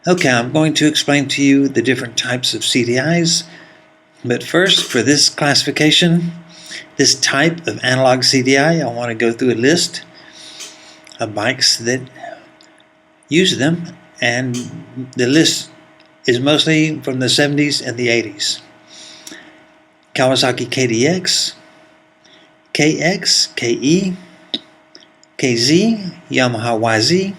Okay, I'm going to explain to you the different types of CDIs, but first, for this classification, this type of analog CDI, I want to go through a list of bikes that use them, and the list is mostly from the 70s and the 80s. Kawasaki KDX, KX, KE, KZ, Yamaha YZ,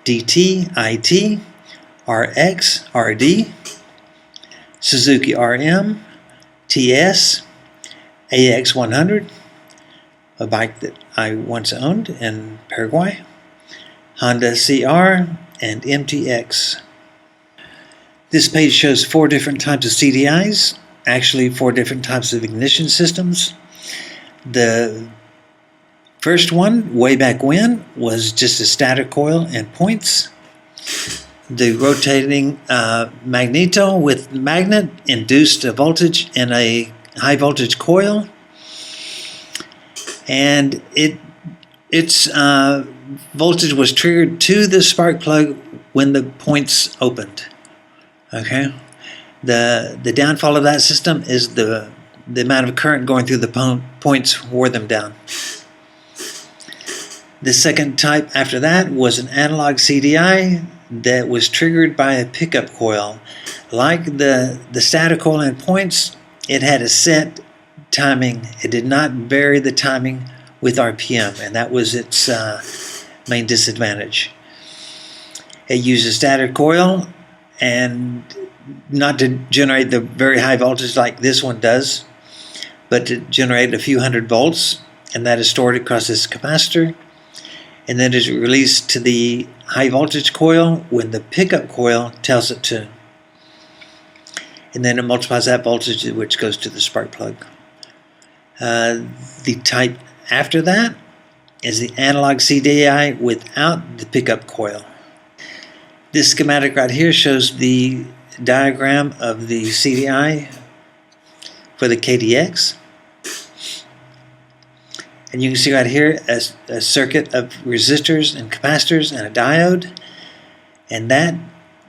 DT, IT, RX, RD, Suzuki RM, TS, AX100, a bike that I once owned in Paraguay, Honda CR, and MTX. This page shows 4 different types of CDIs, actually 4 different types of ignition systems. The first one, way back when, was just a static coil and points. The rotating magneto with magnet induced a voltage in a high voltage coil, and its voltage was triggered to the spark plug when the points opened. Okay, the downfall of that system is the amount of current going through the points wore them down. The second type after that was an analog CDI that was triggered by a pickup coil. Like the static coil and points, it had a set timing. It did not vary the timing with RPM, and that was its main disadvantage. It used a static coil, and not to generate the very high voltage like this one does, but to generate a few hundred volts, and that is stored across this capacitor, and then is released to the high voltage coil when the pickup coil tells it to. And then it multiplies that voltage, which goes to the spark plug. The type after that is the analog CDI without the pickup coil. This schematic right here shows the diagram of the CDI for the KDX. And you can see right here a circuit of resistors and capacitors and a diode, and that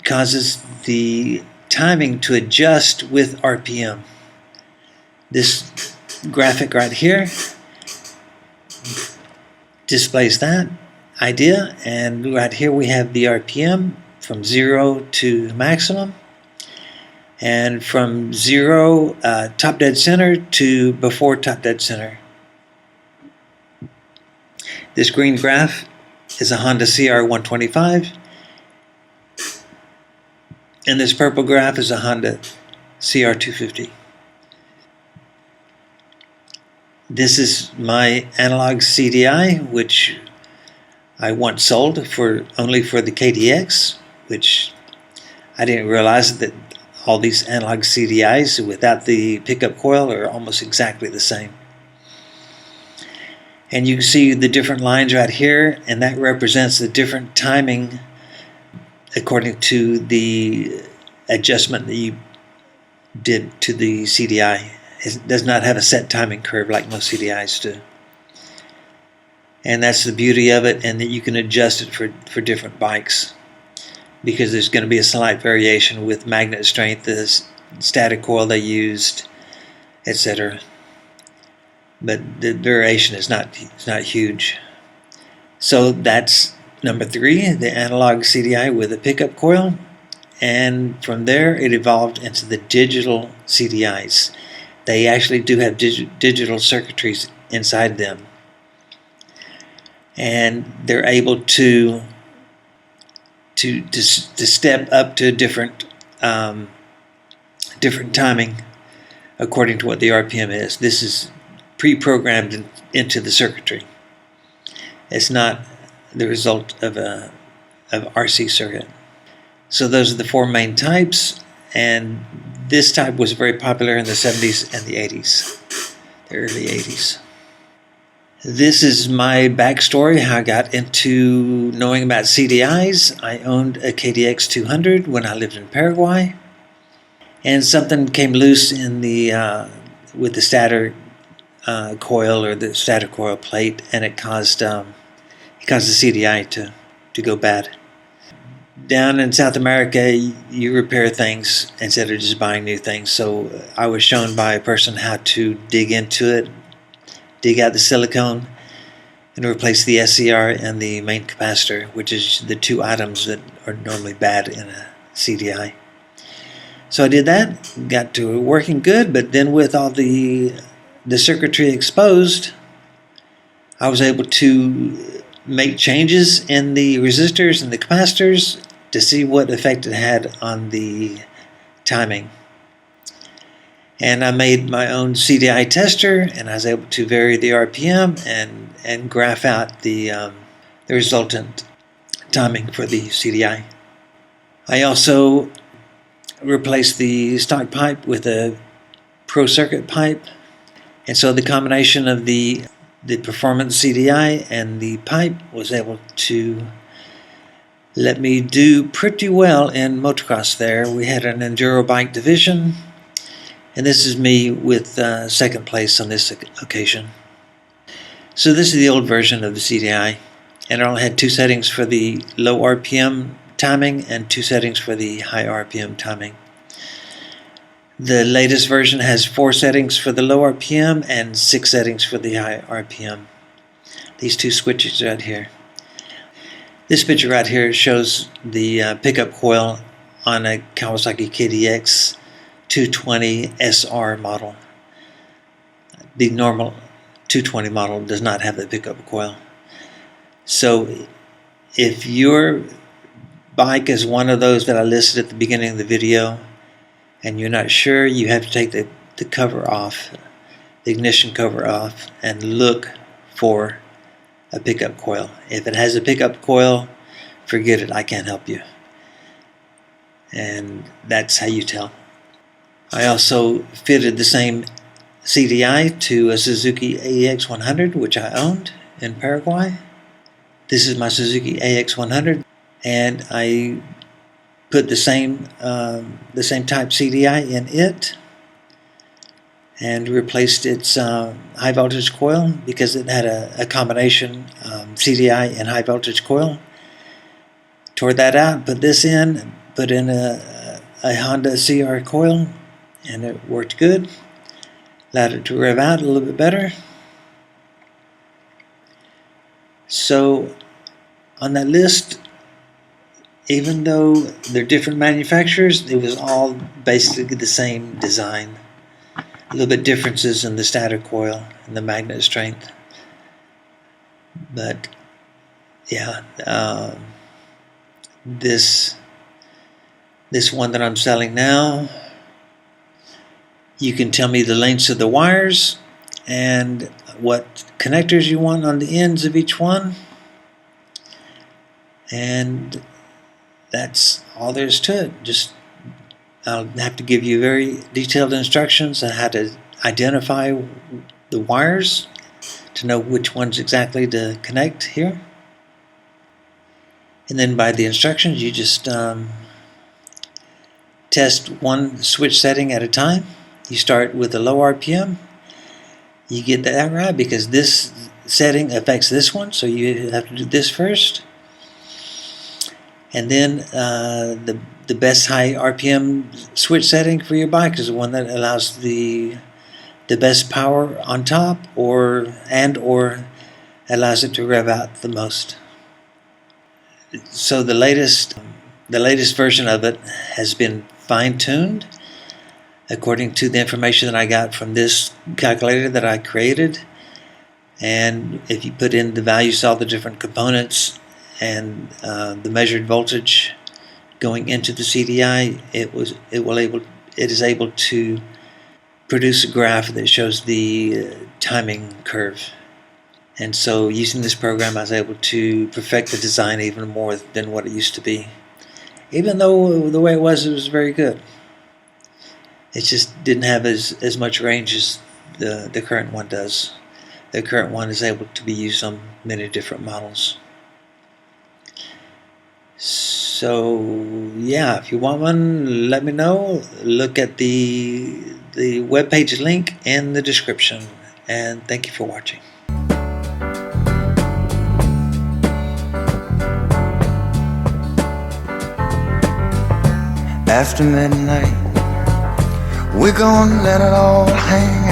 causes the timing to adjust with RPM. This graphic right here displays that idea, and right here we have the RPM from 0 to maximum, and from 0 top dead center to before top dead center. This green graph is a Honda CR125, and this purple graph is a Honda CR250. This is my analog CDI, which I once sold only for the KDX, which I didn't realize that all these analog CDIs without the pickup coil are almost exactly the same. And you can see the different lines right here, and that represents the different timing according to the adjustment that you did to the CDI. It does not have a set timing curve like most CDIs do. And that's the beauty of it, and that you can adjust it for different bikes, because there's going to be a slight variation with magnet strength, the static coil they used, etc. But the variation is not huge. So that's number 3, the analog CDI with a pickup coil, and from there it evolved into the digital CDIs. They actually do have digital circuitries inside them, and they're able to step up to different timing according to what the RPM is. This is pre-programmed into the circuitry. It's not the result of a RC circuit. So those are the 4 main types, and this type was very popular in the 70s and the 80s, the early 80s. This is my backstory, how I got into knowing about CDIs. I owned a KDX 200 when I lived in Paraguay, and something came loose in the with the stator coil, or the stator coil plate, and it caused the CDI to go bad. down in South America, you repair things instead of just buying new things. So I was shown by a person how to dig into it, dig out the silicone, and replace the SCR and the main capacitor, which is the two items that are normally bad in a CDI. So I did that, got to working good, but then with all the circuitry exposed, I was able to make changes in the resistors and the capacitors to see what effect it had on the timing. And I made my own CDI tester, and I was able to vary the RPM and graph out the resultant timing for the CDI. I also replaced the stock pipe with a Pro Circuit pipe, and so the combination of the performance CDI and the pipe was able to let me do pretty well in motocross there. We had an enduro bike division, and this is me with second place on this occasion. So this is the old version of the CDI, and it only had two settings for the low RPM timing and two settings for the high RPM timing. The latest version has 4 settings for the low RPM and 6 settings for the high RPM. These two switches right here. This picture right here shows the pickup coil on a Kawasaki KDX 220 SR model. The normal 220 model does not have the pickup coil. So if your bike is one of those that I listed at the beginning of the video, and you're not sure, you have to take the cover off, the ignition cover off, and look for a pickup coil. If it has a pickup coil, forget it, I can't help you. And that's how you tell. I also fitted the same CDI to a Suzuki AX100, which I owned in Paraguay. This is my Suzuki AX100, and I put the same type CDI in it and replaced its high voltage coil because it had a combination CDI and high voltage coil. Tore that out, put this in, put in a Honda CR coil, and it worked good. Allowed it to rev out a little bit better. So on that list, even though they're different manufacturers, it was all basically the same design. A little bit differences in the stator coil and the magnet strength. But yeah, this one that I'm selling now, you can tell me the lengths of the wires and what connectors you want on the ends of each one. And that's all there is to it. Just I'll have to give you very detailed instructions on how to identify the wires to know which ones exactly to connect here. And then by the instructions, you just test one switch setting at a time. You start with a low RPM. You get that right because this setting affects this one, so you have to do this first. And then the best high RPM switch setting for your bike is the one that allows the best power on top, or allows it to rev out the most. So the latest version of it has been fine-tuned according to the information that I got from this calculator that I created. And if you put in the values of all the different components and the measured voltage going into the CDI, it is able to produce a graph that shows the timing curve. And so using this program, I was able to perfect the design even more than what it used to be. Even though the way it was very good. It just didn't have as much range as the current one does. The current one is able to be used on many different models. So yeah, if you want one, let me know. Look at the webpage link in the description. And thank you for watching. after midnight, we're gonna let it all hang